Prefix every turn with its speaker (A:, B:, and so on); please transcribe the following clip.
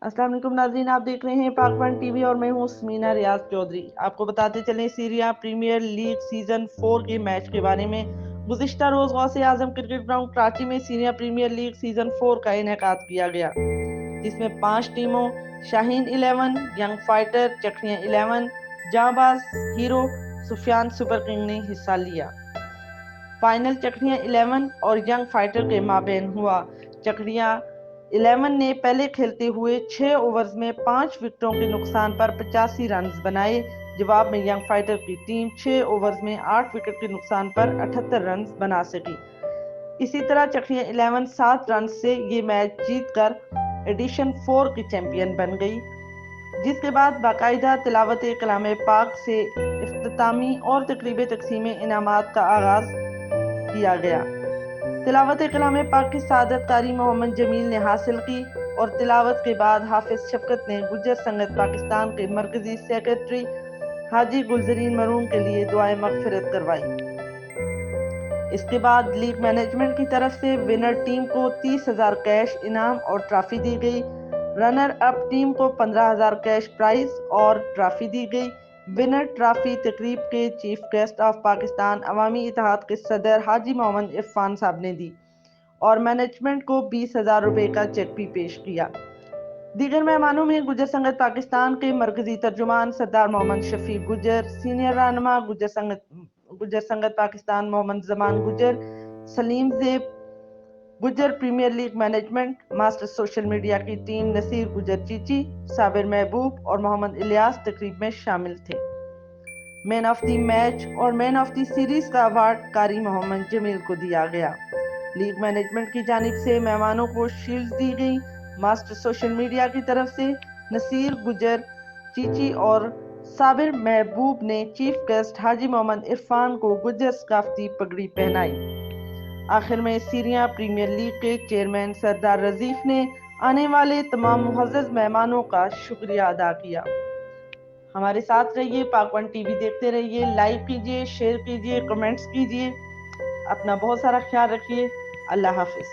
A: अस्सलाम वालेकुम नाज़रीन, आप देख रहे हैं पाक वन टीवी और मैं हूं स्मीना रियाज चौधरी। आपको बताते चलें सीरिया प्रीमियर लीग सीजन 4 के मैच के बारे में। गुज़िश्ता रोज गौसे आजम क्रिकेट ग्राउंड कराची में सीरिया प्रीमियर लीग सीजन 4 का इनेकाद किया गया, जिसमें 5 टीमों शाहीन 11, यंग फाइटर, चकरियां 11, जांबाज, हीरो, सुफियान सुपर किंग ने हिस्सा लिया। फाइनल चकरियां 11 और यंग फाइटर के माबैन हुआ। चकरियां 11 ने पहले खेलते हुए 6 ओवर्स में 5 विकेटों के नुकसान पर 85 रन बनाए। जवाब में यंग फाइटर की टीम 6 ओवर्स में 8 विकेट के नुकसान पर 78 रन बना सकी। इसी तरह चकरियां 11 7 रन से ये मैच जीतकर एडिशन 4 की चैंपियन बन गई, जिसके बाद बाकायदा तिलावत कलाम पाक से इफ्तितामी और तकरीब तकसीम इनामात का आगाज किया गया। तिलावत कलाम पाक की सादत कारी मोहम्मद जमील ने हासिल की और तिलावत के बाद हाफिज शफकत ने गुज्जर संगत पाकिस्तान के मरकजी सेक्रेटरी हाजी गुलजरीन मरूम के लिए दुआए मगफिरत करवाई। इसके बाद लीग मैनेजमेंट की तरफ से विनर टीम को 30,000 कैश इनाम और ट्रॉफी दी गई। रनर अप टीम को 15,000 कैश प्राइज और ट्रॉफी दी गई। विनर ट्रॉफी तकरीब के चीफ गेस्ट ऑफ पाकिस्तान अवामी इत्तेहाद के सदर हाजी मोहम्मद इरफान साहब ने दी और मैनेजमेंट को 20,000 रुपए का चेक भी पेश किया। दीगर मेहमानों में गुज्जर संगत पाकिस्तान के मरकजी तर्जुमान सरदार मोहम्मद शफीक गुज्जर, सीनियर रहनुमा Gujjar Sangat Pakistan Mohammad Zaman Gujjar, Saleem Zeb Gujjar premier league management, master social media की टीम नसीर गुज्जर चीची, साबिर महबूब और मोहम्मद इलियास तकरीब में शामिल थे। मैन ऑफ द मैच और मैन ऑफ द सीरीज का अवार्ड कारी मोहम्मद जमील को दिया गया। लीग मैनेजमेंट की जानिब से मेहमानों को शील्ड दी गई। मास्टर सोशल मीडिया की तरफ से नसीर गुज्जर चीची और साबिर महबूब ने चीफ गेस्ट हाजी मोहम्मद इरफान को गुज्जर सकाफती पगड़ी पहनाई। आखिर में सीरिया प्रीमियर लीग के चेयरमैन सरदार रजीफ ने आने वाले तमाम मुअज़्ज़ज़ मेहमानों का शुक्रिया अदा किया। हमारे साथ रहिए, पाक वन टीवी देखते रहिए, लाइक कीजिए, शेयर कीजिए, कमेंट्स कीजिए। अपना बहुत सारा ख्याल रखिए। अल्लाह हाफिज।